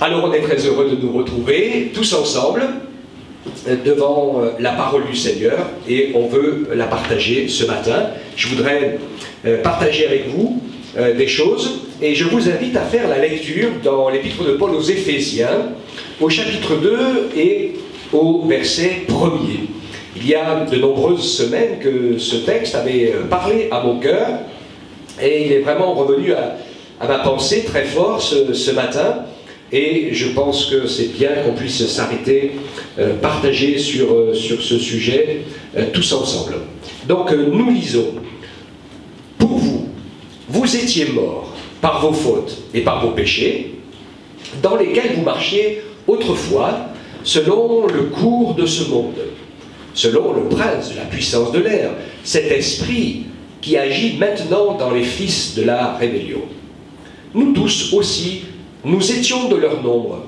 Alors on est très heureux de nous retrouver tous ensemble devant la parole du Seigneur et on veut la partager ce matin. Je voudrais partager avec vous des choses et je vous invite à faire la lecture dans l'épître de Paul aux Éphésiens au chapitre 2 et au verset 1er. Il y a de nombreuses semaines que ce texte avait parlé à mon cœur et il est vraiment revenu à ma pensée très fort ce matin. Et je pense que c'est bien qu'on puisse s'arrêter, partager sur ce sujet tous ensemble. Donc nous lisons. Pour vous, vous étiez morts par vos fautes et par vos péchés, dans lesquels vous marchiez autrefois, selon le cours de ce monde, selon le prince de la puissance de l'air, cet esprit qui agit maintenant dans les fils de la rébellion. Nous tous aussi, nous étions de leur nombre,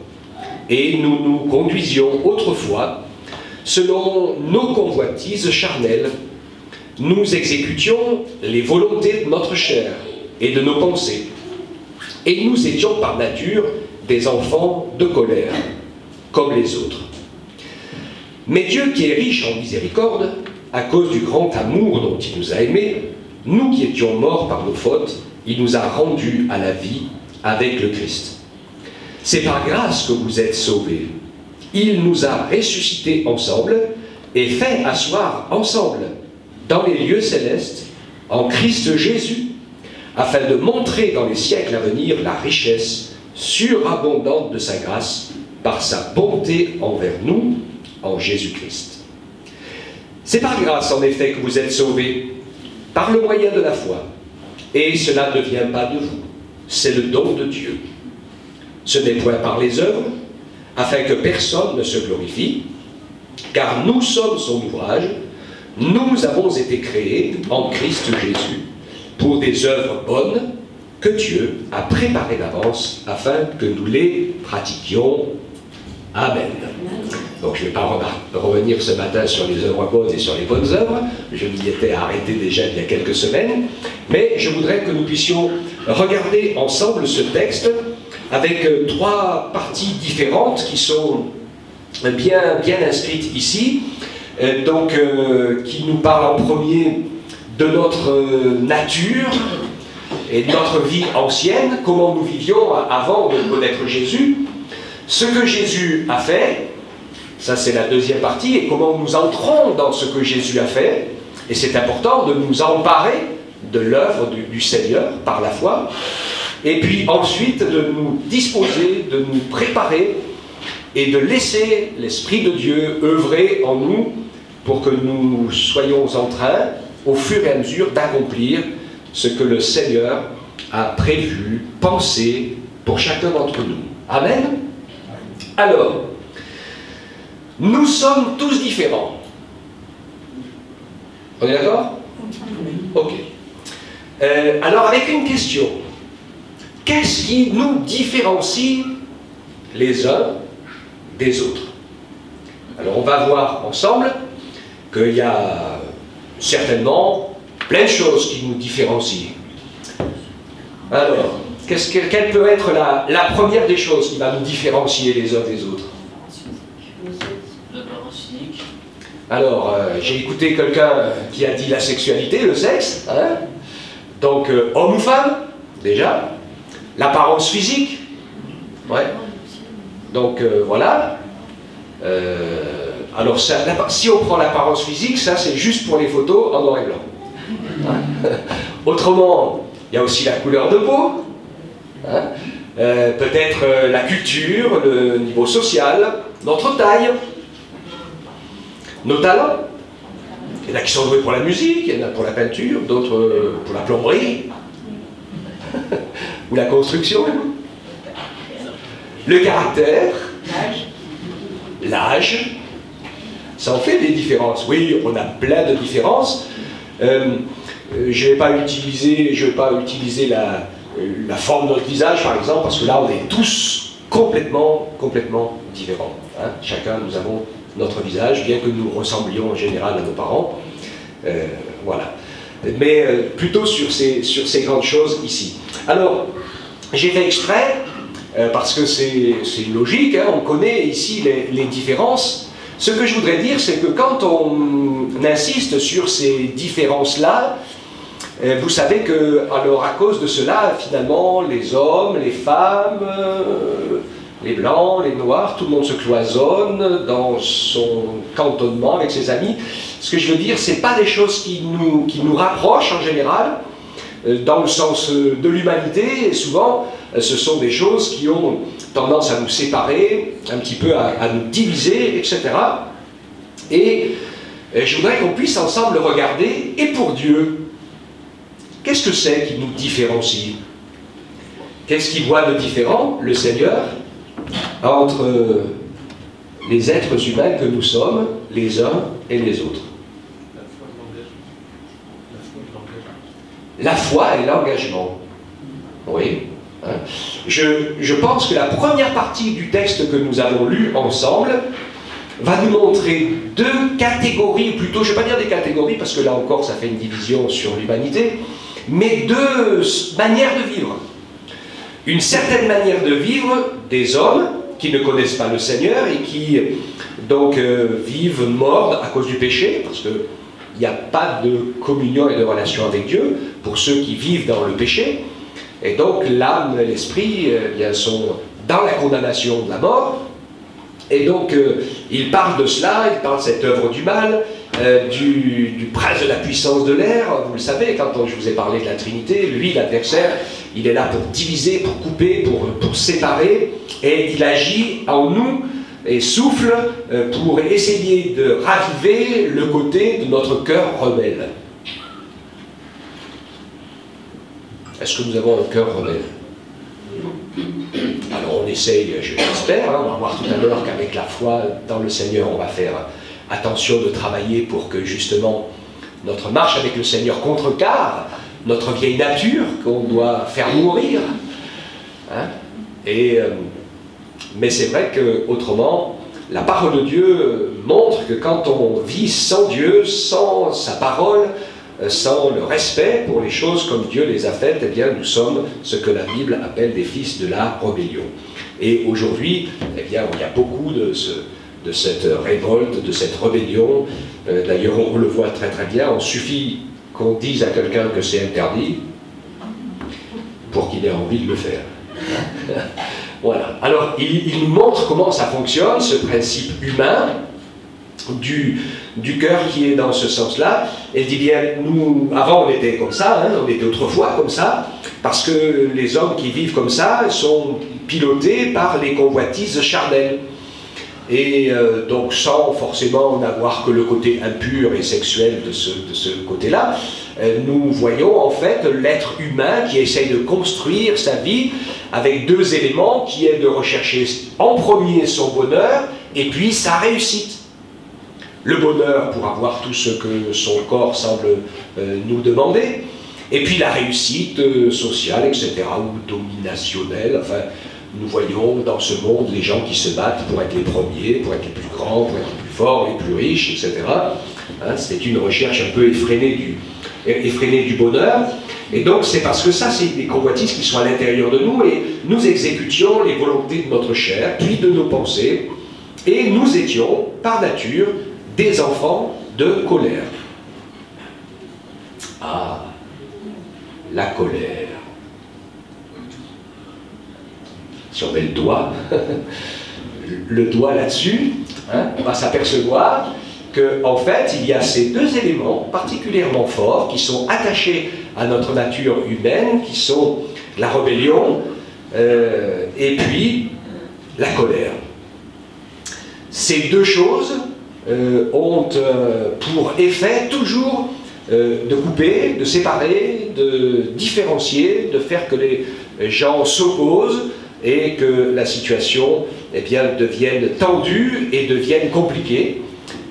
et nous nous conduisions autrefois selon nos convoitises charnelles. Nous exécutions les volontés de notre chair et de nos pensées, et nous étions par nature des enfants de colère, comme les autres. Mais Dieu qui est riche en miséricorde, à cause du grand amour dont il nous a aimés, nous qui étions morts par nos fautes, il nous a rendus à la vie avec le Christ. C'est par grâce que vous êtes sauvés. Il nous a ressuscités ensemble et fait asseoir ensemble dans les lieux célestes en Christ Jésus, afin de montrer dans les siècles à venir la richesse surabondante de sa grâce par sa bonté envers nous en Jésus-Christ. C'est par grâce en effet que vous êtes sauvés, par le moyen de la foi. Et cela ne vient pas de vous, c'est le don de Dieu. Ce n'est point par les œuvres, afin que personne ne se glorifie, car nous sommes son ouvrage, nous avons été créés en Christ Jésus, pour des œuvres bonnes que Dieu a préparées d'avance, afin que nous les pratiquions. Amen. Donc je ne vais pas revenir ce matin sur les œuvres bonnes et sur les bonnes œuvres, je m'y étais arrêté déjà il y a quelques semaines, mais je voudrais que nous puissions regarder ensemble ce texte avec trois parties différentes qui sont bien inscrites ici, qui nous parlent en premier de notre nature et de notre vie ancienne, comment nous vivions avant de connaître Jésus, ce que Jésus a fait, ça c'est la deuxième partie, et comment nous entrons dans ce que Jésus a fait, et c'est important de nous emparer de l'œuvre du Seigneur par la foi, et puis ensuite de nous disposer, de nous préparer, et de laisser l'Esprit de Dieu œuvrer en nous pour que nous soyons en train, au fur et à mesure, d'accomplir ce que le Seigneur a prévu, pensé pour chacun d'entre nous. Amen. Alors, nous sommes tous différents. On est d'accord? Ok. Alors, avec une question. Qu'est-ce qui nous différencie les uns des autres? Alors, on va voir ensemble qu'il y a certainement plein de choses qui nous différencient. Alors, quelle peut être la première des choses qui va nous différencier les uns des autres? L'apparence physique. Alors, j'ai écouté quelqu'un qui a dit la sexualité, le sexe, hein? Donc, homme ou femme, déjà. L'apparence physique, ouais. Donc, voilà. Alors, si on prend l'apparence physique, ça c'est juste pour les photos en noir et blanc. Hein? Autrement, il y a aussi la couleur de peau, hein? Peut-être la culture, le niveau social, notre taille, nos talents. Il y en a qui sont doués pour la musique, il y en a pour la peinture, d'autres pour la plomberie, ou la construction. Le caractère, l'âge, ça en fait des différences. Oui, on a plein de différences. Je ne vais pas utiliser la forme de notre visage, par exemple, parce que là, on est tous complètement différents. Hein. Chacun, nous avons notre visage, bien que nous ressemblions en général à nos parents. Voilà. Mais plutôt sur ces grandes choses ici. Alors, j'ai fait exprès parce que c'est logique, hein, on connaît ici les différences. Ce que je voudrais dire, c'est que quand on insiste sur ces différences-là, vous savez que, alors à cause de cela, finalement, les hommes, les femmes, les blancs, les noirs, tout le monde se cloisonne dans son cantonnement avec ses amis. Ce que je veux dire, c'est pas des choses qui nous rapprochent en général, dans le sens de l'humanité, et souvent, ce sont des choses qui ont tendance à nous séparer, un petit peu à nous diviser, etc. Et je voudrais qu'on puisse ensemble regarder, et pour Dieu, qu'est-ce que c'est qui nous différencie? Qu'est-ce qu'il voit de différent, le Seigneur, entre les êtres humains que nous sommes, les uns et les autres? La foi et l'engagement. Oui. Hein. Je pense que la première partie du texte que nous avons lu ensemble va nous montrer deux catégories, plutôt, je ne vais pas dire des catégories, parce que là encore ça fait une division sur l'humanité, mais deux manières de vivre. Une certaine manière de vivre des hommes qui ne connaissent pas le Seigneur et qui donc vivent morts à cause du péché, parce qu'il n'y a pas de communion et de relation avec Dieu pour ceux qui vivent dans le péché. Et donc l'âme et l'esprit sont dans la condamnation de la mort. Et donc il parle de cela, il parle de cette œuvre du mal, du prince de la puissance de l'air. Vous le savez, quand je vous ai parlé de la Trinité, lui, l'adversaire, il est là pour diviser, pour couper, pour séparer, et il agit en nous et souffle pour essayer de raviver le côté de notre cœur rebelle. Est-ce que nous avons un cœur rebelle? Alors on essaye, j'espère, hein, on va voir tout à l'heure qu'avec la foi dans le Seigneur, on va faire attention de travailler pour que justement notre marche avec le Seigneur contrecarre notre vieille nature qu'on doit faire mourir. Hein, mais c'est vrai qu'autrement, la parole de Dieu montre que quand on vit sans Dieu, sans sa parole, sans le respect pour les choses comme Dieu les a faites, eh bien nous sommes ce que la Bible appelle des fils de la rébellion. Et aujourd'hui, eh bien, il y a beaucoup de cette révolte, de cette rébellion. D'ailleurs, on le voit très très bien. Il suffit qu'on dise à quelqu'un que c'est interdit pour qu'il ait envie de le faire. Voilà. Alors, il nous montre comment ça fonctionne, ce principe humain du cœur qui est dans ce sens-là. Elle dit bien, nous, avant on était comme ça, hein, on était autrefois comme ça, parce que les hommes qui vivent comme ça sont pilotés par les convoitises charnelles. Et donc sans forcément n'avoir que le côté impur et sexuel de ce côté-là, nous voyons en fait l'être humain qui essaye de construire sa vie avec deux éléments, qui est de rechercher en premier son bonheur et puis sa réussite. Le bonheur pour avoir tout ce que son corps semble nous demander, et puis la réussite sociale, etc., ou dominationnelle. Enfin, nous voyons dans ce monde les gens qui se battent pour être les premiers, pour être les plus grands, pour être les plus forts, les plus riches, etc. Hein, c'est une recherche un peu effrénée du bonheur. Et donc c'est parce que ça, c'est des convoitises qui sont à l'intérieur de nous, et nous exécutions les volontés de notre chair, puis de nos pensées, et nous étions, par nature, des enfants de colère. Ah, la colère. Si on met le doigt là-dessus, hein, on va s'apercevoir qu'en fait, il y a ces deux éléments particulièrement forts qui sont attachés à notre nature humaine, qui sont la rébellion et puis la colère. Ces deux choses ont pour effet toujours de couper, de séparer, de différencier, de faire que les gens s'opposent et que la situation, eh bien, devienne tendue et devienne compliquée.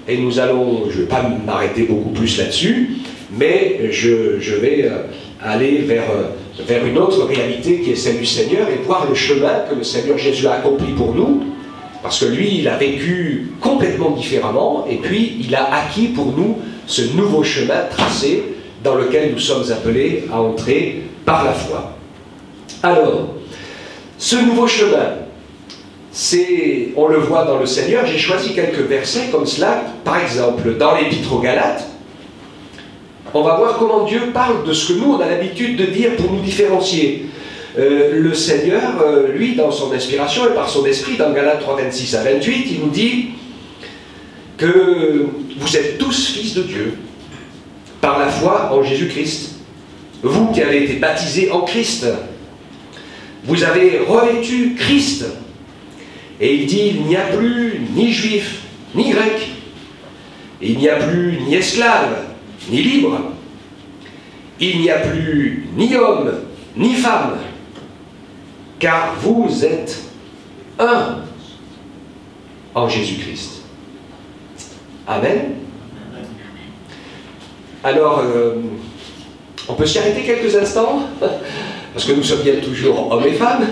Et nous allons, je ne vais pas m'arrêter beaucoup plus là-dessus, mais je vais aller vers une autre réalité qui est celle du Seigneur et voir le chemin que le Seigneur Jésus a accompli pour nous, parce que lui, il a vécu complètement différemment, et puis il a acquis pour nous ce nouveau chemin tracé dans lequel nous sommes appelés à entrer par la foi. Alors, Ce nouveau chemin, on le voit dans le Seigneur. J'ai choisi quelques versets comme cela. Par exemple, dans l'Épître aux Galates, on va voir comment Dieu parle de ce que nous, on a l'habitude de dire pour nous différencier. Le Seigneur, lui, dans son inspiration et par son esprit, dans Galates 3, 26 à 28, il nous dit que vous êtes tous fils de Dieu par la foi en Jésus-Christ. Vous qui avez été baptisés en Christ, vous avez revêtu Christ. Et il dit, il n'y a plus ni juif, ni grec. Il n'y a plus ni esclave, ni libre. Il n'y a plus ni homme, ni femme. Car vous êtes un en Jésus-Christ. Amen. Alors, on peut s'y arrêter quelques instants, parce que nous sommes bien toujours hommes et femmes,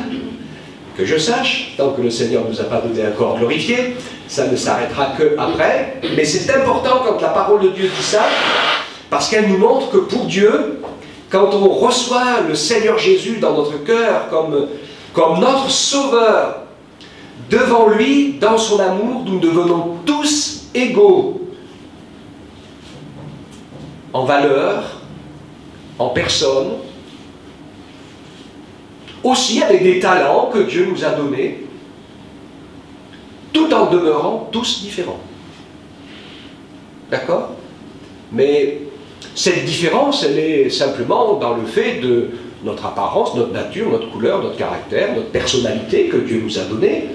que je sache, tant que le Seigneur ne nous a pas donné un corps glorifié, ça ne s'arrêtera qu'après, mais c'est important quand la parole de Dieu dit ça, parce qu'elle nous montre que pour Dieu, quand on reçoit le Seigneur Jésus dans notre cœur comme notre Sauveur, devant lui, dans son amour, nous devenons tous égaux, en valeur, en personne, aussi avec des talents que Dieu nous a donnés, tout en demeurant tous différents. D'accord? Mais cette différence, elle est simplement dans le fait de notre apparence, notre nature, notre couleur, notre caractère, notre personnalité que Dieu nous a donnée,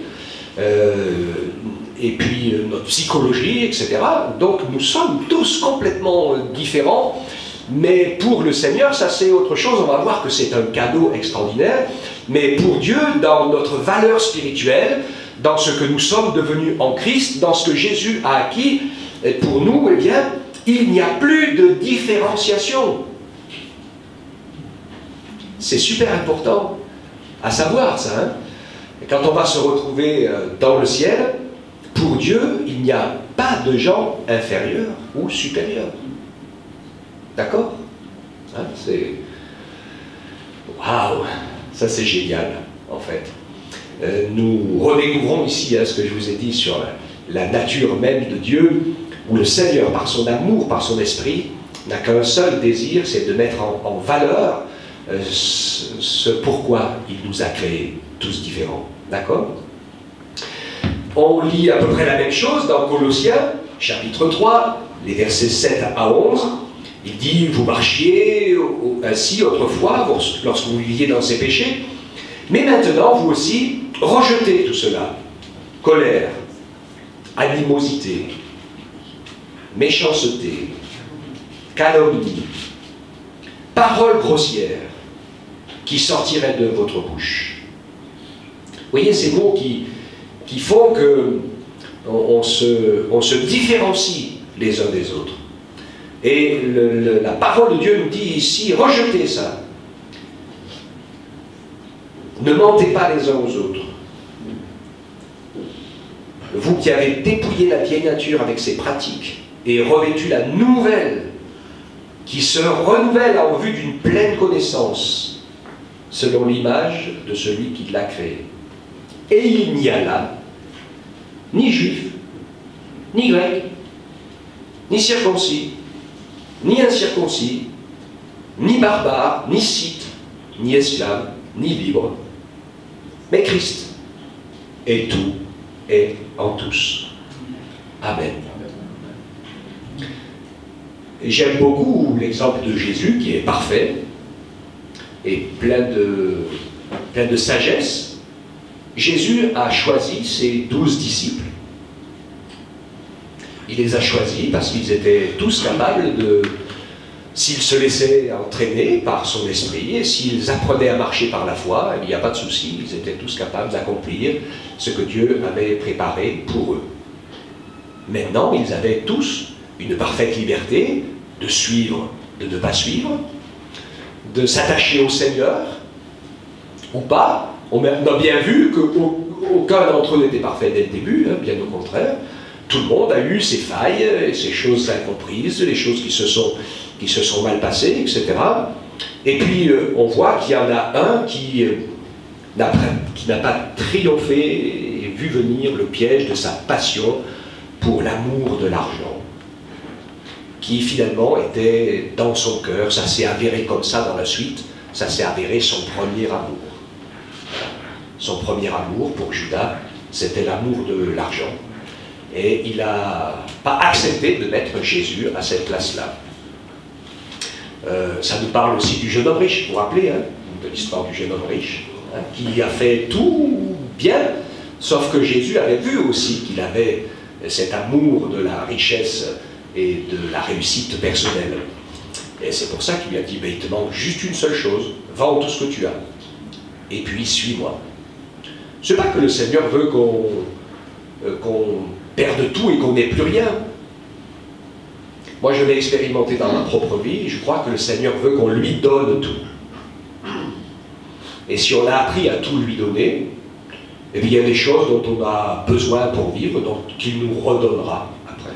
et puis notre psychologie, etc. Donc nous sommes tous complètement différents, mais pour le Seigneur, ça c'est autre chose. On va voir que c'est un cadeau extraordinaire, mais pour Dieu, dans notre valeur spirituelle, dans ce que nous sommes devenus en Christ, dans ce que Jésus a acquis, et pour nous, eh bien, il n'y a plus de différenciation. C'est super important à savoir ça. Hein? Et quand on va se retrouver dans le ciel, pour Dieu, il n'y a pas de gens inférieurs ou supérieurs. D'accord? Hein, c'est... Waouh! Ça c'est génial, en fait. Nous redécouvrons ici ce que je vous ai dit sur la nature même de Dieu, où le Seigneur, par son amour, par son esprit, n'a qu'un seul désir, c'est de mettre en valeur ce pourquoi il nous a créés tous différents. D'accord? On lit à peu près la même chose dans Colossiens, chapitre 3, les versets 7 à 11. Il dit, vous marchiez ainsi autrefois, lorsque vous viviez dans ces péchés, mais maintenant, vous aussi, rejetez tout cela. Colère, animosité, méchanceté, calomnie, paroles grossières qui sortiraient de votre bouche. Vous voyez ces mots qui font qu'on se différencie les uns des autres. Et la parole de Dieu nous dit ici, rejetez ça. Ne mentez pas les uns aux autres. Vous qui avez dépouillé la vieille nature avec ses pratiques et revêtu la nouvelle, qui se renouvelle en vue d'une pleine connaissance, selon l'image de celui qui l'a créé. Et il n'y a là ni juif, ni grec, ni circoncis, ni incirconcis, ni barbare, ni scythe, ni esclave, ni libre, mais Christ est tout et en tous. Amen. J'aime beaucoup l'exemple de Jésus qui est parfait et plein de sagesse. Jésus a choisi ses 12 disciples. Il les a choisis parce qu'ils étaient tous capables de, s'ils se laissaient entraîner par son esprit et s'ils apprenaient à marcher par la foi, il n'y a pas de souci, ils étaient tous capables d'accomplir ce que Dieu avait préparé pour eux. Maintenant, ils avaient tous une parfaite liberté de suivre, de ne pas suivre, de s'attacher au Seigneur ou pas. On a bien vu qu'aucun d'entre eux n'était parfait dès le début, hein, bien au contraire. Tout le monde a eu ses failles, ses choses incomprises, les choses qui se sont mal passées, etc. Et puis on voit qu'il y en a un qui n'a qui n'a pas triomphé et vu venir le piège de sa passion pour l'amour de l'argent, qui finalement était dans son cœur. Ça s'est avéré comme ça dans la suite, ça s'est avéré son premier amour. Son premier amour pour Judas, c'était l'amour de l'argent. Et il n'a pas accepté de mettre Jésus à cette place-là. Ça nous parle aussi du jeune homme riche, vous vous rappelez, hein, de l'histoire du jeune homme riche, hein, qui a fait tout bien, sauf que Jésus avait vu aussi qu'il avait cet amour de la richesse et de la réussite personnelle. Et c'est pour ça qu'il lui a dit, il te manque juste une seule chose, vends tout ce que tu as, et puis suis-moi. C'est pas que le Seigneur veut qu'on perde tout et qu'on n'ait plus rien. Moi, je l'ai expérimenté dans ma propre vie, je crois que le Seigneur veut qu'on lui donne tout. Et si on a appris à tout lui donner, eh bien, il y a des choses dont on a besoin pour vivre, donc qu'il nous redonnera après.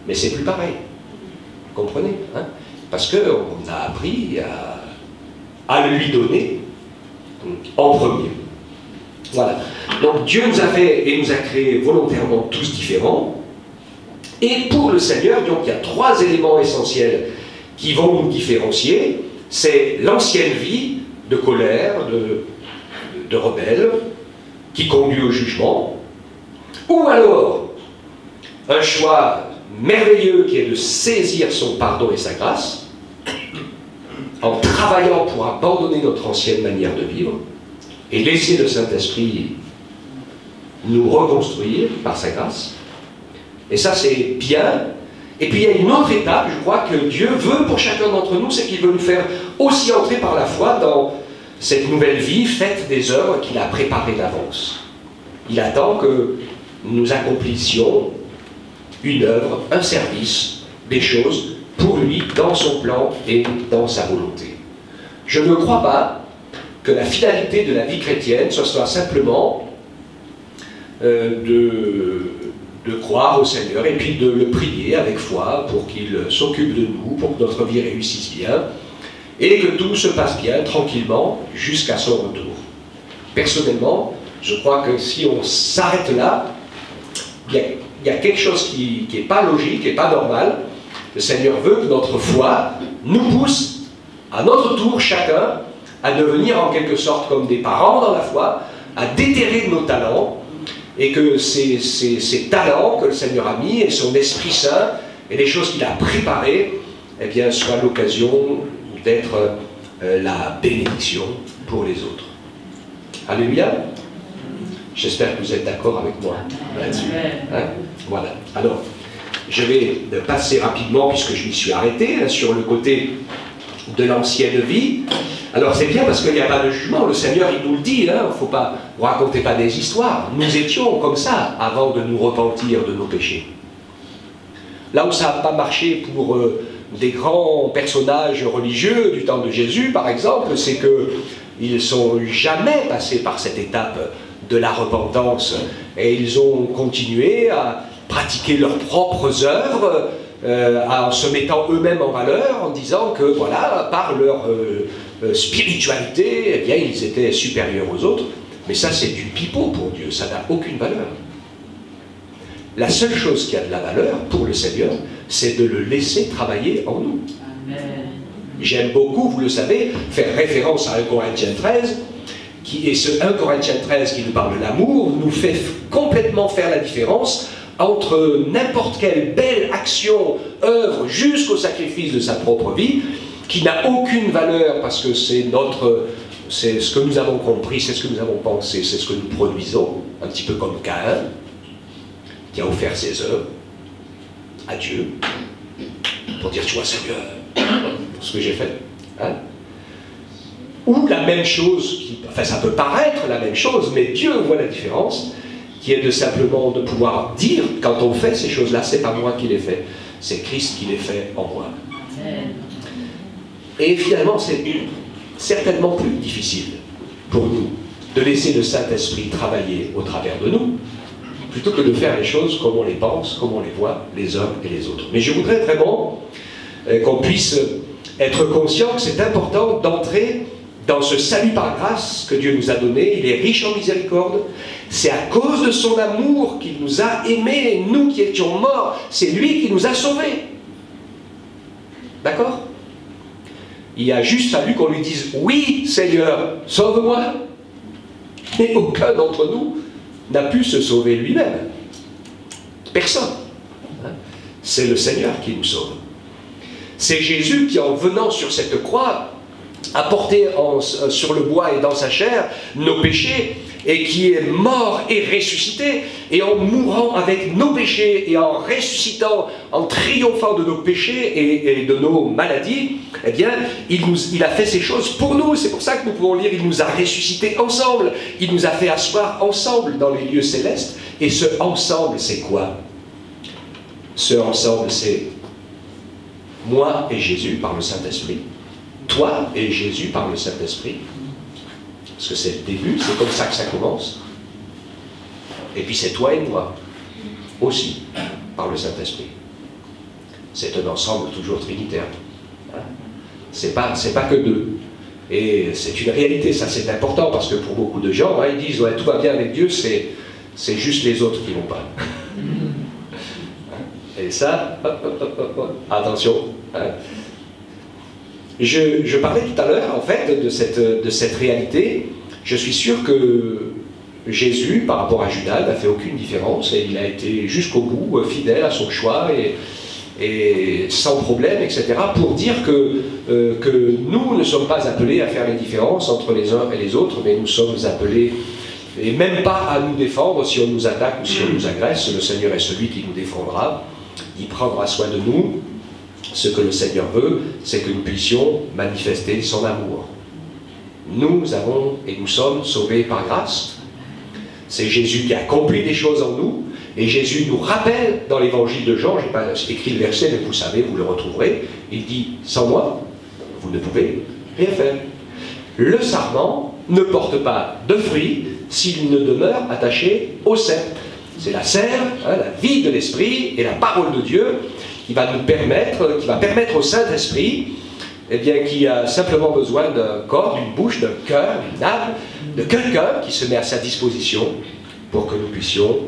Mais c'est plus pareil. Vous comprenez, hein? Parce qu'on a appris à lui donner en premier. Voilà. Donc Dieu nous a fait et nous a créés volontairement tous différents. Et pour le Seigneur, donc il y a trois éléments essentiels qui vont nous différencier. C'est l'ancienne vie de colère, de rebelle, qui conduit au jugement. Ou alors, un choix merveilleux qui est de saisir son pardon et sa grâce, en travaillant pour abandonner notre ancienne manière de vivre, et laisser le Saint-Esprit nous reconstruire par sa grâce. Et ça, c'est bien. Et puis, il y a une autre étape, je crois, que Dieu veut pour chacun d'entre nous, c'est qu'il veut nous faire aussi entrer par la foi dans cette nouvelle vie faite des œuvres qu'il a préparées d'avance. Il attend que nous accomplissions une œuvre, un service, des choses pour lui, dans son plan et dans sa volonté. Je ne crois pas que la finalité de la vie chrétienne, ce soit simplement de croire au Seigneur et puis de le prier avec foi pour qu'il s'occupe de nous, pour que notre vie réussisse bien et que tout se passe bien, tranquillement, jusqu'à son retour. Personnellement, je crois que si on s'arrête là, il y a quelque chose qui n'est pas logique, qui n'est pas normal. Le Seigneur veut que notre foi nous pousse, à notre tour, chacun, à devenir en quelque sorte comme des parents dans la foi, à déterrer nos talents, et que ces talents que le Seigneur a mis, et son Esprit Saint, et les choses qu'il a préparées, eh bien, soient l'occasion d'être la bénédiction pour les autres. Alléluia. J'espère que vous êtes d'accord avec moi là-dessus. Hein? Voilà. Alors, je vais passer rapidement, puisque je m'y suis arrêté, hein, sur le côté de l'ancienne vie. Alors c'est bien parce qu'il n'y a pas de jugement, le Seigneur il nous le dit, hein, faut pas, vous racontez pas des histoires, nous étions comme ça avant de nous repentir de nos péchés. Là où ça n'a pas marché pour des grands personnages religieux du temps de Jésus par exemple, c'est qu'ils ne sont jamais passés par cette étape de la repentance et ils ont continué à pratiquer leurs propres œuvres en se mettant eux-mêmes en valeur, en disant que voilà, par leur spiritualité, eh bien, ils étaient supérieurs aux autres. Mais ça, c'est du pipeau pour Dieu, ça n'a aucune valeur. La seule chose qui a de la valeur pour le Seigneur, c'est de le laisser travailler en nous. J'aime beaucoup, vous le savez, faire référence à 1 Corinthiens 13, et ce 1 Corinthiens 13 qui nous parle de l'amour, nous fait complètement faire la différence entre n'importe quelle belle action, œuvre, jusqu'au sacrifice de sa propre vie, qui n'a aucune valeur parce que c'est ce que nous avons compris, c'est ce que nous avons pensé, c'est ce que nous produisons, un petit peu comme Caïn, qui a offert ses œuvres à Dieu, pour dire, tu vois Seigneur, ce que j'ai fait. Hein? Ou la même chose, enfin ça peut paraître la même chose, mais Dieu voit la différence, qui est de simplement de pouvoir dire, quand on fait ces choses-là, c'est pas moi qui les fais, c'est Christ qui les fait en moi. Et finalement, c'est certainement plus difficile pour nous de laisser le Saint-Esprit travailler au travers de nous, plutôt que de faire les choses comme on les pense, comme on les voit, les uns et les autres. Mais je voudrais vraiment qu'on puisse être conscient que c'est important d'entrer dans ce salut par grâce que Dieu nous a donné, il est riche en miséricorde. C'est à cause de son amour qu'il nous a aimés, nous qui étions morts. C'est lui qui nous a sauvés. D'accord? Il a juste fallu qu'on lui dise « Oui, Seigneur, sauve-moi ». Mais aucun d'entre nous n'a pu se sauver lui-même. Personne. C'est le Seigneur qui nous sauve. C'est Jésus qui, en venant sur cette croix, a porté sur le bois et dans sa chair nos péchés, et qui est mort et ressuscité, et en mourant avec nos péchés, et en ressuscitant, en triomphant de nos péchés et de nos maladies, eh bien, il a fait ces choses pour nous. C'est pour ça que nous pouvons lire, il nous a ressuscités ensemble, il nous a fait asseoir ensemble dans les lieux célestes, et ce ensemble, c'est quoi? Ce ensemble, c'est moi et Jésus par le Saint-Esprit, toi et Jésus par le Saint-Esprit, parce que c'est le début, c'est comme ça que ça commence. Et puis c'est toi et moi, aussi, par le Saint-Esprit. C'est un ensemble toujours trinitaire. Hein? C'est pas que deux. Et c'est une réalité, ça c'est important, parce que pour beaucoup de gens, hein, ils disent ouais, tout va bien avec Dieu, c'est juste les autres qui vont pas. Et ça, attention. Hein? Je parlais tout à l'heure, en fait, de cette réalité. Je suis sûr que Jésus, par rapport à Judas, n'a fait aucune différence, et il a été jusqu'au bout fidèle à son choix, et sans problème, etc., pour dire que nous ne sommes pas appelés à faire les différences entre les uns et les autres, mais nous sommes appelés, et même pas à nous défendre si on nous attaque ou si on nous agresse. Le Seigneur est celui qui nous défendra, il prendra soin de nous. Ce que le Seigneur veut, c'est que nous puissions manifester son amour. Nous avons et nous sommes sauvés par grâce. C'est Jésus qui a accompli des choses en nous, et Jésus nous rappelle dans l'évangile de Jean, je n'ai pas écrit le verset, mais vous savez, vous le retrouverez, il dit « Sans moi, vous ne pouvez rien faire. Le sarment ne porte pas de fruits s'il ne demeure attaché au cep. » C'est la sève, hein, la vie de l'Esprit et la parole de Dieu qui va permettre au Saint-Esprit, eh bien, qui a simplement besoin d'un corps, d'une bouche, d'un cœur, d'une âme, de quelqu'un qui se met à sa disposition pour que nous puissions,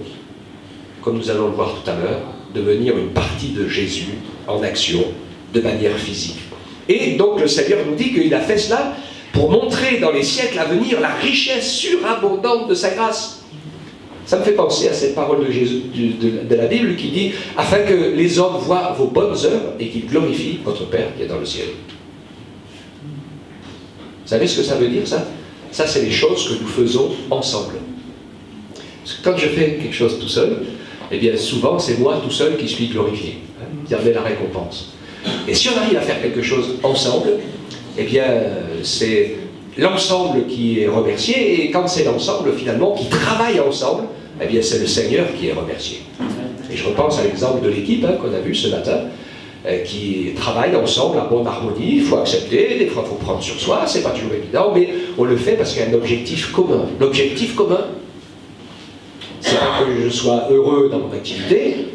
comme nous allons le voir tout à l'heure, devenir une partie de Jésus en action, de manière physique. Et donc le Seigneur nous dit qu'il a fait cela pour montrer dans les siècles à venir la richesse surabondante de sa grâce. Ça me fait penser à cette parole de Jésus, de la Bible qui dit « Afin que les hommes voient vos bonnes œuvres et qu'ils glorifient votre Père qui est dans le ciel. » Vous savez ce que ça veut dire, ça? Ça, c'est les choses que nous faisons ensemble. Parce que quand je fais quelque chose tout seul, eh bien souvent c'est moi tout seul qui suis glorifié, hein, qui en ai la récompense. Et si on arrive à faire quelque chose ensemble, eh bien c'est l'ensemble qui est remercié, et quand c'est l'ensemble finalement qui travaille ensemble, eh bien c'est le Seigneur qui est remercié. Et je repense à l'exemple de l'équipe hein, qu'on a vu ce matin, qui travaille ensemble en bonne harmonie. Il faut accepter, des fois il faut prendre sur soi, c'est pas toujours évident, mais on le fait parce qu'il y a un objectif commun. L'objectif commun, c'est pas que je sois heureux dans mon activité,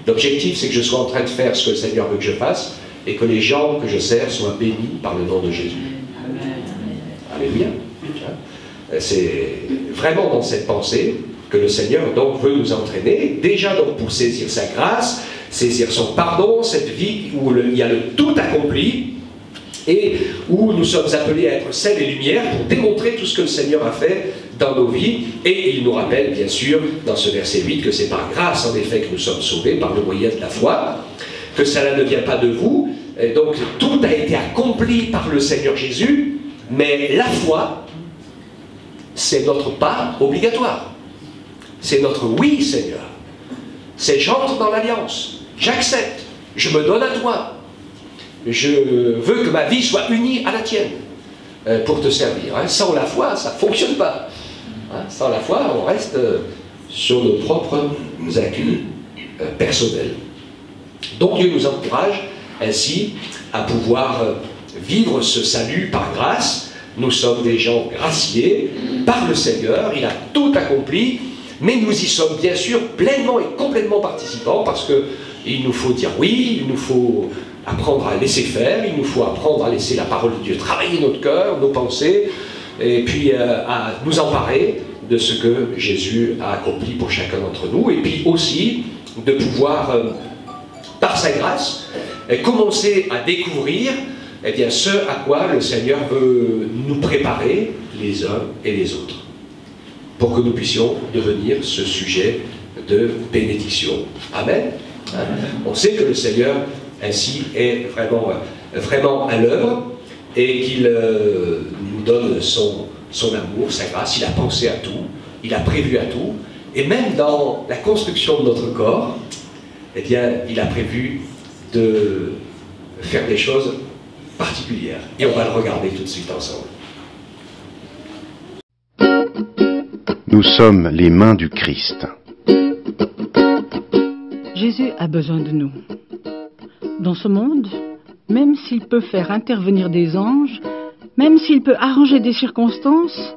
l'objectif c'est que je sois en train de faire ce que le Seigneur veut que je fasse, et que les gens que je sers soient bénis par le nom de Jésus. Alléluia. C'est vraiment dans cette pensée que le Seigneur donc veut nous entraîner, déjà donc pour saisir sa grâce, saisir son pardon, cette vie où il y a le tout accompli, et où nous sommes appelés à être sel et lumière pour démontrer tout ce que le Seigneur a fait dans nos vies. Et il nous rappelle bien sûr dans ce verset 8 que c'est par grâce en effet que nous sommes sauvés par le moyen de la foi, que cela ne vient pas de vous, et donc tout a été accompli par le Seigneur Jésus, mais la foi, c'est notre pas obligatoire. C'est notre oui, Seigneur. C'est j'entre dans l'alliance, j'accepte, je me donne à toi. Je veux que ma vie soit unie à la tienne pour te servir. Hein. Sans la foi, ça ne fonctionne pas. Hein. Sans la foi, on reste sur nos propres acquis personnels. Donc Dieu nous encourage ainsi à pouvoir vivre ce salut par grâce. Nous sommes des gens graciés par le Seigneur, il a tout accompli, mais nous y sommes bien sûr pleinement et complètement participants parce qu'il nous faut dire oui, il nous faut apprendre à laisser faire, il nous faut apprendre à laisser la parole de Dieu travailler notre cœur, nos pensées, et puis à nous emparer de ce que Jésus a accompli pour chacun d'entre nous, et puis aussi de pouvoir, par sa grâce, commencer à découvrir ce à quoi le Seigneur veut nous préparer les uns et les autres, pour que nous puissions devenir ce sujet de bénédiction. Amen. On sait que le Seigneur ainsi est vraiment à l'œuvre et qu'il nous donne son amour, sa grâce. Il a pensé à tout, il a prévu à tout, et même dans la construction de notre corps, il a prévu de faire des choses particulières. Et on va le regarder tout de suite ensemble. Nous sommes les mains du Christ. Jésus a besoin de nous. Dans ce monde, même s'il peut faire intervenir des anges, même s'il peut arranger des circonstances,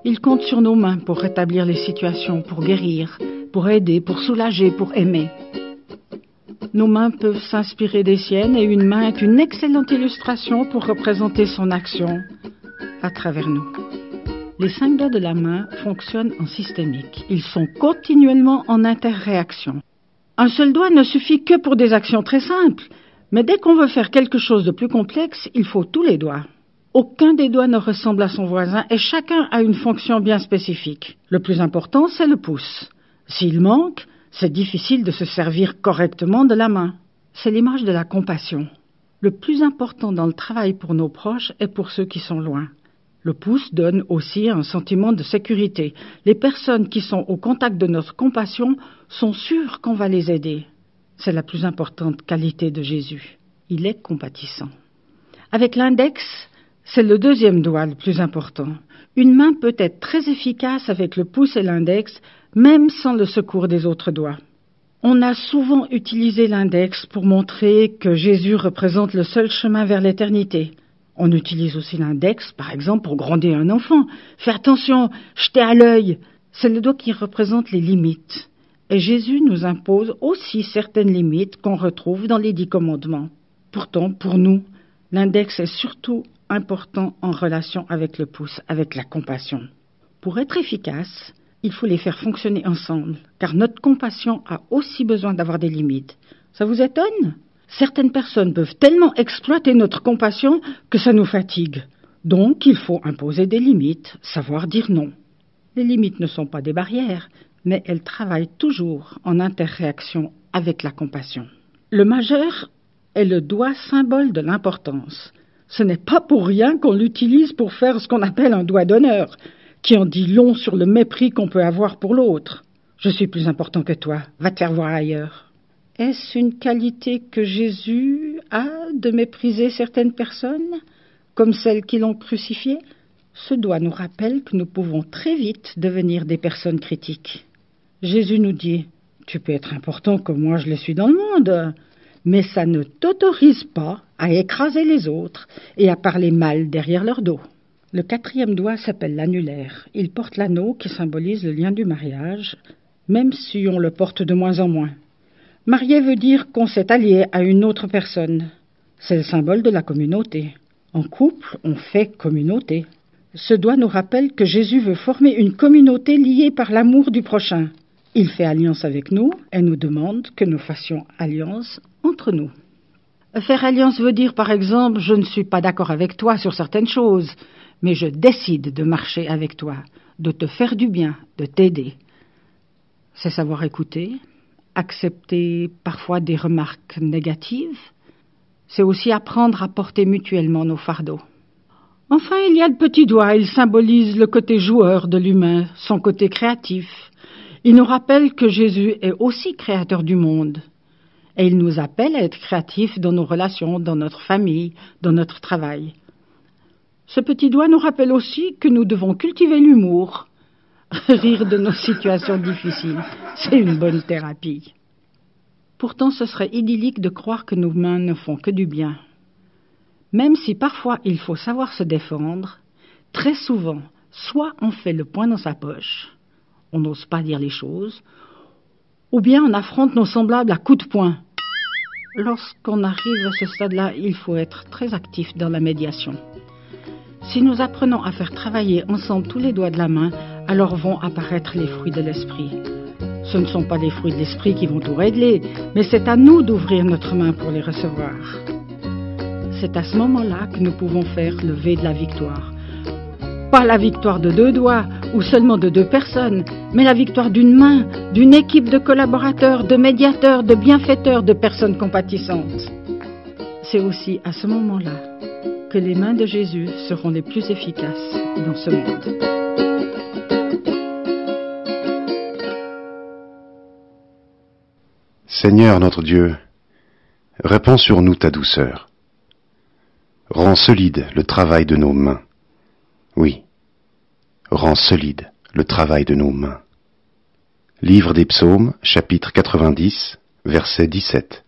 il compte sur nos mains pour rétablir les situations, pour guérir, pour aider, pour soulager, pour aimer. Nos mains peuvent s'inspirer des siennes et une main est une excellente illustration pour représenter son action à travers nous. Les 5 doigts de la main fonctionnent en systémique. Ils sont continuellement en interréaction. Un seul doigt ne suffit que pour des actions très simples, mais dès qu'on veut faire quelque chose de plus complexe, il faut tous les doigts. Aucun des doigts ne ressemble à son voisin et chacun a une fonction bien spécifique. Le plus important, c'est le pouce. S'il manque, c'est difficile de se servir correctement de la main. C'est l'image de la compassion. Le plus important dans le travail pour nos proches est pour ceux qui sont loin. Le pouce donne aussi un sentiment de sécurité. Les personnes qui sont au contact de notre compassion sont sûres qu'on va les aider. C'est la plus importante qualité de Jésus. Il est compatissant. Avec l'index, c'est le 2e doigt le plus important. Une main peut être très efficace avec le pouce et l'index, même sans le secours des autres doigts. On a souvent utilisé l'index pour montrer que Jésus représente le seul chemin vers l'éternité. On utilise aussi l'index, par exemple, pour gronder un enfant. Fais attention, jeter à l'œil. C'est le doigt qui représente les limites. Et Jésus nous impose aussi certaines limites qu'on retrouve dans les 10 commandements. Pourtant, pour nous, l'index est surtout important en relation avec le pouce, avec la compassion. Pour être efficace, il faut les faire fonctionner ensemble, car notre compassion a aussi besoin d'avoir des limites. Ça vous étonne ? Certaines personnes peuvent tellement exploiter notre compassion que ça nous fatigue. Donc, il faut imposer des limites, savoir dire non. Les limites ne sont pas des barrières, mais elles travaillent toujours en interréaction avec la compassion. Le majeur est le doigt symbole de l'importance. Ce n'est pas pour rien qu'on l'utilise pour faire ce qu'on appelle un doigt d'honneur, qui en dit long sur le mépris qu'on peut avoir pour l'autre. Je suis plus important que toi, va te faire voir ailleurs. Est-ce une qualité que Jésus a de mépriser certaines personnes, comme celles qui l'ont crucifié ? Ce doigt nous rappelle que nous pouvons très vite devenir des personnes critiques. Jésus nous dit « Tu peux être important comme moi je le suis dans le monde, mais ça ne t'autorise pas à écraser les autres et à parler mal derrière leur dos. » Le 4e doigt s'appelle l'annulaire. Il porte l'anneau qui symbolise le lien du mariage, même si on le porte de moins en moins. Marié veut dire qu'on s'est allié à une autre personne. C'est le symbole de la communauté. En couple, on fait communauté. Ce doigt nous rappelle que Jésus veut former une communauté liée par l'amour du prochain. Il fait alliance avec nous et nous demande que nous fassions alliance entre nous. Faire alliance veut dire, par exemple, je ne suis pas d'accord avec toi sur certaines choses, mais je décide de marcher avec toi, de te faire du bien, de t'aider. C'est savoir écouter, accepter parfois des remarques négatives. C'est aussi apprendre à porter mutuellement nos fardeaux. Enfin, il y a le petit doigt. Il symbolise le côté joueur de l'humain, son côté créatif. Il nous rappelle que Jésus est aussi créateur du monde. Et il nous appelle à être créatifs dans nos relations, dans notre famille, dans notre travail. Ce petit doigt nous rappelle aussi que nous devons cultiver l'humour. Rire de nos situations difficiles, c'est une bonne thérapie. Pourtant, ce serait idyllique de croire que nos mains ne font que du bien. Même si parfois il faut savoir se défendre, très souvent, soit on fait le poing dans sa poche, on n'ose pas dire les choses, ou bien on affronte nos semblables à coups de poing. Lorsqu'on arrive à ce stade-là, il faut être très actif dans la médiation. Si nous apprenons à faire travailler ensemble tous les doigts de la main, alors vont apparaître les fruits de l'esprit. Ce ne sont pas les fruits de l'esprit qui vont tout régler, mais c'est à nous d'ouvrir notre main pour les recevoir. C'est à ce moment-là que nous pouvons faire le V de la victoire. Pas la victoire de 2 doigts ou seulement de 2 personnes, mais la victoire d'une main, d'une équipe de collaborateurs, de médiateurs, de bienfaiteurs, de personnes compatissantes. C'est aussi à ce moment-là que les mains de Jésus seront les plus efficaces dans ce monde. Seigneur notre Dieu, répands sur nous ta douceur. Rends solide le travail de nos mains. Oui, rends solide le travail de nos mains. Livre des Psaumes, chapitre 90, verset 17.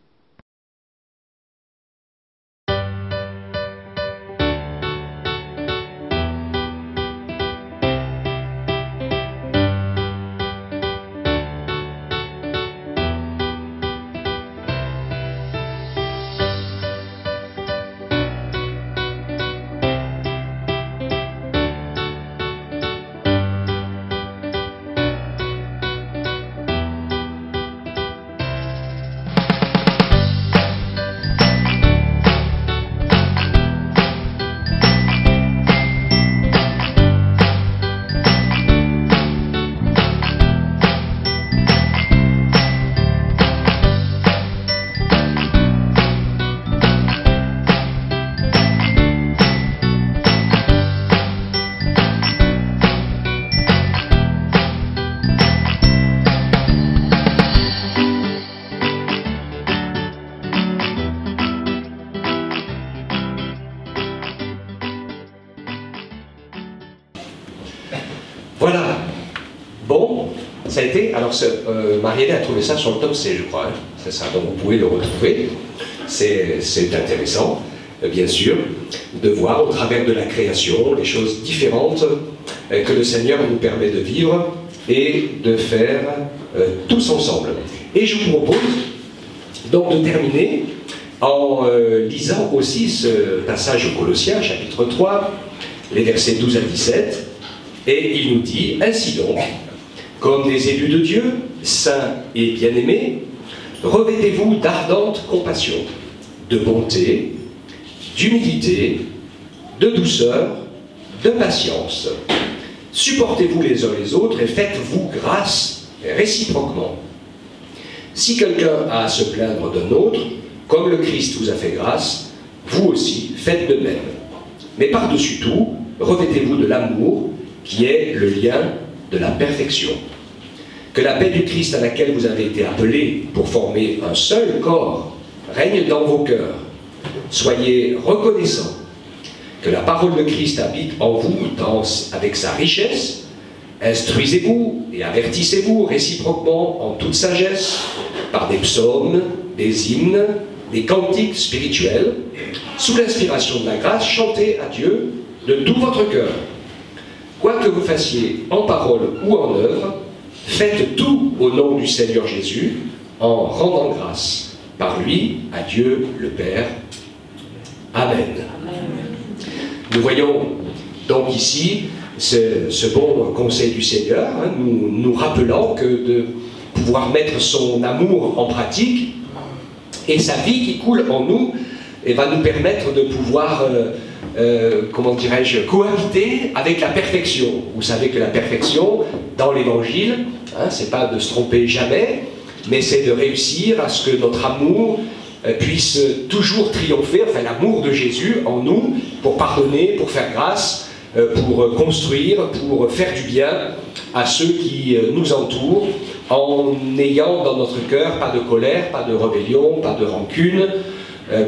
Voilà. Bon, ça a été. Alors, Marielle a trouvé ça sur le tome C, je crois. Hein. C'est ça, donc vous pouvez le retrouver. C'est intéressant, bien sûr, de voir au travers de la création les choses différentes que le Seigneur nous permet de vivre et de faire tous ensemble. Et je vous propose donc de terminer en lisant aussi ce passage au Colossiens, chapitre 3, les versets 12 à 17. Et il nous dit, ainsi donc, comme des élus de Dieu, saints et bien-aimés, revêtez-vous d'ardente compassion, de bonté, d'humilité, de douceur, de patience. Supportez-vous les uns les autres et faites-vous grâce réciproquement. Si quelqu'un a à se plaindre d'un autre, comme le Christ vous a fait grâce, vous aussi faites de même. Mais par-dessus tout, revêtez-vous de l'amour, qui est le lien de la perfection. Que la paix du Christ à laquelle vous avez été appelés pour former un seul corps règne dans vos cœurs. Soyez reconnaissants. Que la parole de Christ habite en vous avec sa richesse. Instruisez-vous et avertissez-vous réciproquement en toute sagesse par des psaumes, des hymnes, des cantiques spirituels. Sous l'inspiration de la grâce, chantez à Dieu de tout votre cœur. Quoi que vous fassiez en parole ou en œuvre, faites tout au nom du Seigneur Jésus, en rendant grâce par lui à Dieu le Père. Amen. Nous voyons donc ici ce bon conseil du Seigneur, hein, nous rappelant que de pouvoir mettre son amour en pratique et sa vie qui coule en nous et va nous permettre de pouvoir comment dirais-je, cohabiter avec la perfection. Vous savez que la perfection, dans l'Évangile, hein, c'est pas de se tromper jamais, mais c'est de réussir à ce que notre amour puisse toujours triompher, enfin l'amour de Jésus en nous, pour pardonner, pour faire grâce, pour construire, pour faire du bien à ceux qui nous entourent, en n'ayant dans notre cœur pas de colère, pas de rébellion, pas de rancune,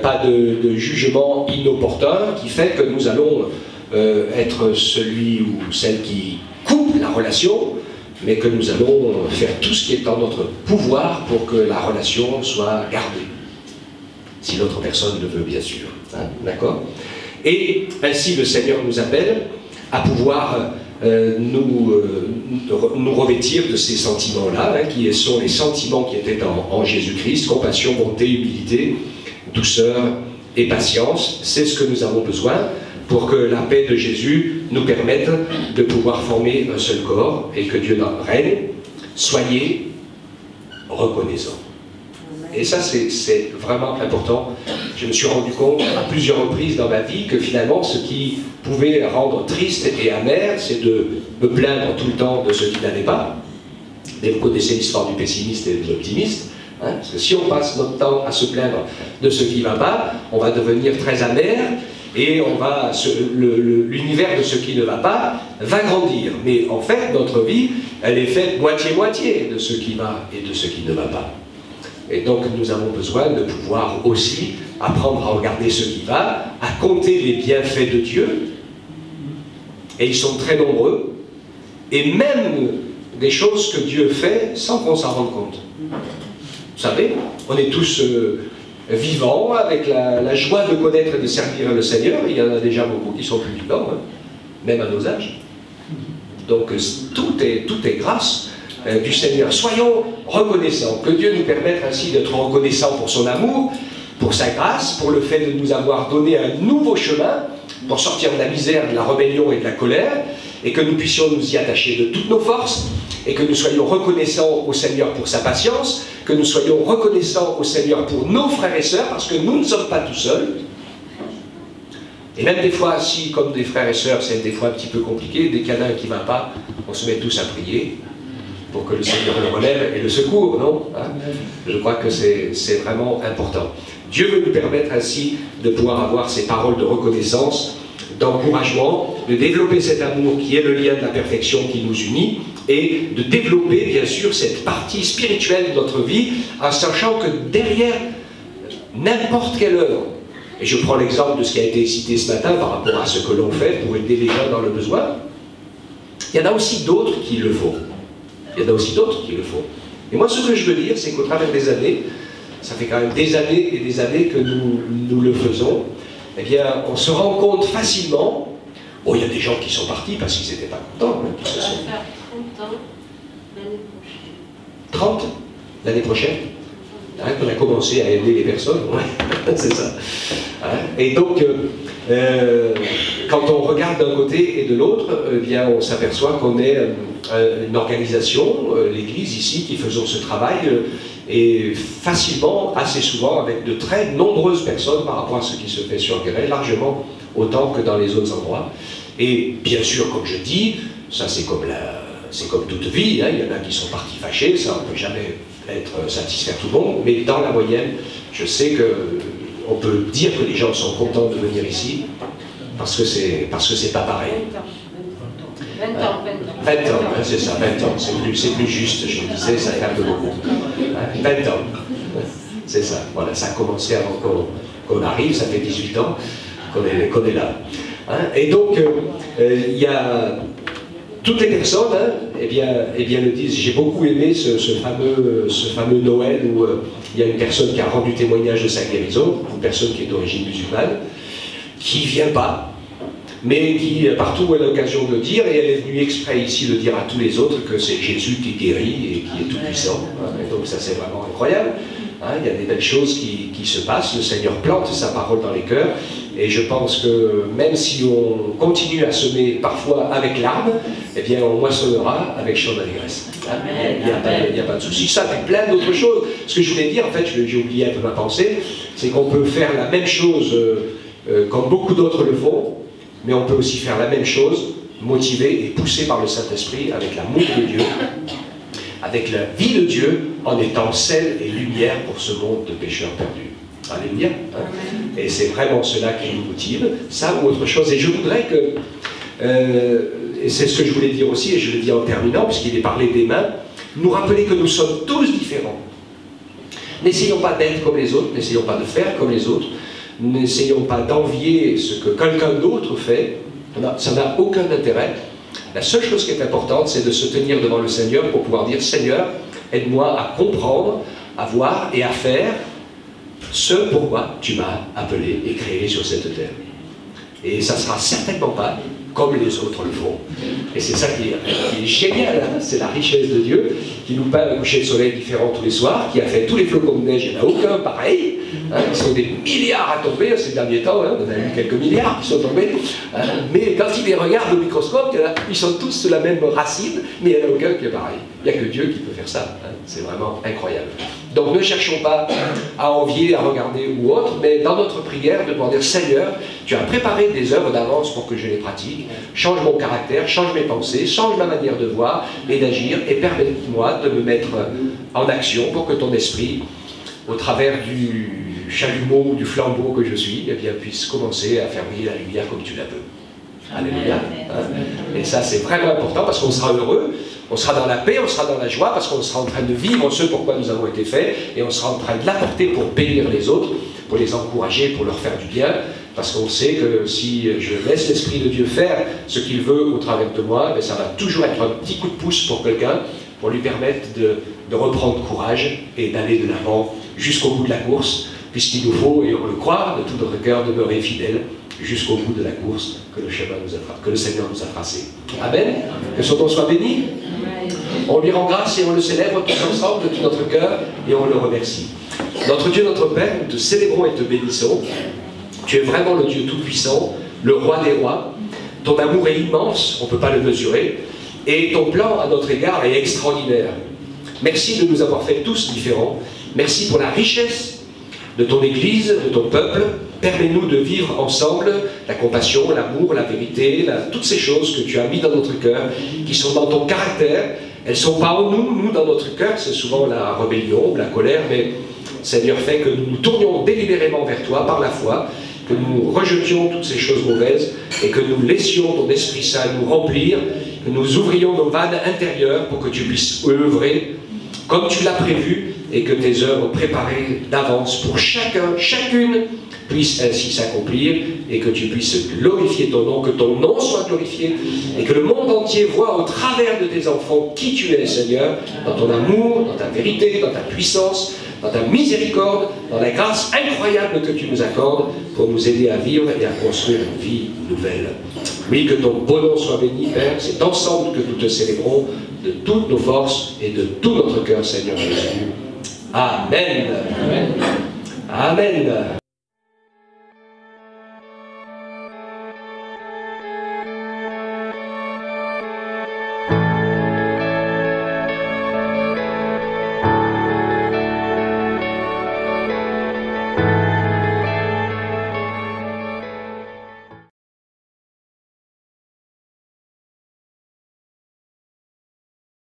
pas de jugement inopportun qui fait que nous allons être celui ou celle qui coupe la relation, mais que nous allons faire tout ce qui est en notre pouvoir pour que la relation soit gardée. Si l'autre personne le veut, bien sûr. Hein, d'accord ? Et ainsi, le Seigneur nous appelle à pouvoir nous revêtir de ces sentiments-là, hein, qui sont les sentiments qui étaient en Jésus-Christ, compassion, bonté, humilité, douceur et patience. C'est ce que nous avons besoin pour que la paix de Jésus nous permette de pouvoir former un seul corps et que Dieu règne. Soyez reconnaissants. Et ça, c'est vraiment important. Je me suis rendu compte à plusieurs reprises dans ma vie que finalement, ce qui pouvait rendre triste et amer, c'est de me plaindre tout le temps de ce qui n'allait pas. Et vous connaissez l'histoire du pessimiste et de l'optimiste. Hein, parce que si on passe notre temps à se plaindre de ce qui ne va pas, on va devenir très amer et l'univers de ce qui ne va pas va grandir. Mais en fait, notre vie, elle est faite moitié-moitié de ce qui va et de ce qui ne va pas. Et donc nous avons besoin de pouvoir aussi apprendre à regarder ce qui va, à compter les bienfaits de Dieu, et ils sont très nombreux, et même des choses que Dieu fait sans qu'on s'en rende compte. Vous savez, on est tous vivants, avec la joie de connaître et de servir le Seigneur. Il y en a déjà beaucoup qui sont plus vivants, hein, même à nos âges. Donc tout est grâce du Seigneur. Soyons reconnaissants, que Dieu nous permette ainsi d'être reconnaissants pour son amour, pour sa grâce, pour le fait de nous avoir donné un nouveau chemin pour sortir de la misère, de la rébellion et de la colère, et que nous puissions nous y attacher de toutes nos forces, et que nous soyons reconnaissants au Seigneur pour sa patience, que nous soyons reconnaissants au Seigneur pour nos frères et sœurs, parce que nous ne sommes pas tout seuls. Et même des fois, si, comme des frères et sœurs, c'est des fois un petit peu compliqué, dès qu'il y en a un qui ne va pas, on se met tous à prier, pour que le Seigneur le relève et le secours, non? Hein? Je crois que c'est vraiment important. Dieu veut nous permettre ainsi de pouvoir avoir ces paroles de reconnaissance, d'encouragement, de développer cet amour qui est le lien de la perfection qui nous unit, et de développer bien sûr cette partie spirituelle de notre vie, en sachant que derrière n'importe quelle œuvre, et je prends l'exemple de ce qui a été cité ce matin par rapport à ce que l'on fait pour aider les gens dans le besoin, il y en a aussi d'autres qui le font. Il y en a aussi d'autres qui le font. Et moi, ce que je veux dire, c'est qu'au travers des années, ça fait quand même des années et des années que nous le faisons, eh bien, on se rend compte facilement, bon, il y a des gens qui sont partis parce qu'ils n'étaient pas contents. Hein, qui se sont... 30 ans l'année prochaine. 30 l'année prochaine, hein, qu'on a commencé à aider les personnes, ouais, c'est ça. Hein, et donc, quand on regarde d'un côté et de l'autre, eh bien, on s'aperçoit qu'on est une organisation, l'Église ici, qui faisons ce travail, et facilement, assez souvent, avec de très nombreuses personnes par rapport à ce qui se fait sur Guéret, largement autant que dans les autres endroits. Et bien sûr, comme je dis, ça c'est comme toute vie, hein, il y en a qui sont partis fâchés, ça on ne peut jamais satisfaire tout le monde, mais dans la moyenne, je sais que on peut dire que les gens sont contents de venir ici, parce que c'est pas pareil. 20 ans, 20 ans, hein, c'est ça, 20 ans, c'est plus juste, je le disais, ça fait un peu beaucoup. 20 ans, c'est ça, voilà, ça a commencé avant qu'on arrive, ça fait 18 ans qu'on est là. Hein, et donc, il y a toutes les personnes, hein, eh bien le disent. J'ai beaucoup aimé ce fameux Noël où il y a une personne qui a rendu témoignage de sa guérison, une personne qui est d'origine musulmane, qui ne vient pas, mais qui, partout où elle a l'occasion de le dire, et elle est venue exprès ici de dire à tous les autres que c'est Jésus qui guérit et qui est tout-puissant. Et donc ça c'est vraiment incroyable. Hein, il y a des belles choses qui se passent, le Seigneur plante sa parole dans les cœurs, et je pense que même si on continue à semer parfois avec larmes, eh bien on moissonnera avec chant d'allégresse. Hein, il n'y a pas de souci. Ça, puis plein d'autres choses. Ce que je voulais dire, en fait, j'ai oublié un peu ma pensée, c'est qu'on peut faire la même chose comme beaucoup d'autres le font, mais on peut aussi faire la même chose, motivé et poussé par le Saint-Esprit, avec l'amour de Dieu, avec la vie de Dieu, en étant sel et lumière pour ce monde de pécheurs perdus. Alléluia. Hein? Et c'est vraiment cela qui nous motive, ça ou autre chose. Et je voudrais que, et c'est ce que je voulais dire aussi, et je le dis en terminant, puisqu'il est parlé des mains, nous rappeler que nous sommes tous différents. N'essayons pas d'être comme les autres, n'essayons pas de faire comme les autres, n'essayons pas d'envier ce que quelqu'un d'autre fait, ça n'a aucun intérêt. La seule chose qui est importante, c'est de se tenir devant le Seigneur pour pouvoir dire « Seigneur, aide-moi à comprendre, à voir et à faire ce pourquoi tu m'as appelé et créé sur cette terre. » Et ça ne sera certainement pas comme les autres le font. Et c'est ça qui est génial, hein, c'est la richesse de Dieu, qui nous peint un coucher de soleil différent tous les soirs, qui a fait tous les flocons de neige, il n'y en a aucun pareil, hein, ils sont des milliards à tomber ces derniers temps, hein, on a eu quelques milliards qui sont tombés, hein, mais quand il les regarde au microscope, ils sont tous de la même racine, mais il n'y en a aucun qui est pareil. Il n'y a que Dieu qui peut faire ça, hein, c'est vraiment incroyable. Donc ne cherchons pas à envier, à regarder ou autre, mais dans notre prière, de demander, Seigneur, tu as préparé des œuvres d'avance pour que je les pratique, change mon caractère, change mes pensées, change ma manière de voir et d'agir, et permets-moi de me mettre en action pour que ton esprit, au travers du chalumeau ou du flambeau que je suis, eh bien, puisse commencer à faire briller la lumière comme tu la veux. Alléluia. Hein? Et ça, c'est vraiment important parce qu'on sera heureux, on sera dans la paix, on sera dans la joie parce qu'on sera en train de vivre ce pourquoi nous avons été faits et on sera en train de l'apporter pour bénir les autres, pour les encourager, pour leur faire du bien. Parce qu'on sait que si je laisse l'Esprit de Dieu faire ce qu'il veut au travers de moi, ben ça va toujours être un petit coup de pouce pour quelqu'un, pour lui permettre de reprendre courage et d'aller de l'avant jusqu'au bout de la course, puisqu'il nous faut, et on le croit, de tout notre cœur, demeurer fidèle jusqu'au bout de la course que le Seigneur nous a tracé. Amen. Que son nom soit béni. On lui rend grâce et on le célèbre tous ensemble de tout notre cœur et on le remercie. Notre Dieu, notre Père, nous te célébrons et te bénissons. Tu es vraiment le Dieu Tout-Puissant, le Roi des rois. Ton amour est immense, on ne peut pas le mesurer. Et ton plan à notre égard est extraordinaire. Merci de nous avoir fait tous différents. Merci pour la richesse de ton Église, de ton peuple. Permets-nous de vivre ensemble la compassion, l'amour, la vérité, toutes ces choses que tu as mis dans notre cœur, qui sont dans ton caractère. Elles ne sont pas en nous, nous dans notre cœur, c'est souvent la rébellion, la colère, mais Seigneur, fais que nous nous tournions délibérément vers toi par la foi, que nous rejetions toutes ces choses mauvaises et que nous laissions ton Esprit Saint nous remplir, que nous ouvrions nos vannes intérieures pour que tu puisses œuvrer comme tu l'as prévu et que tes œuvres préparées d'avance pour chacun, chacune puissent ainsi s'accomplir et que tu puisses glorifier ton nom, que ton nom soit glorifié et que le monde entier voit au travers de tes enfants qui tu es, Seigneur, dans ton amour, dans ta vérité, dans ta puissance, dans ta miséricorde, dans la grâce incroyable que tu nous accordes pour nous aider à vivre et à construire une vie nouvelle. Oui, que ton beau nom soit béni, Père. C'est ensemble que nous te célébrons de toutes nos forces et de tout notre cœur, Seigneur Jésus. Amen. Amen. Amen.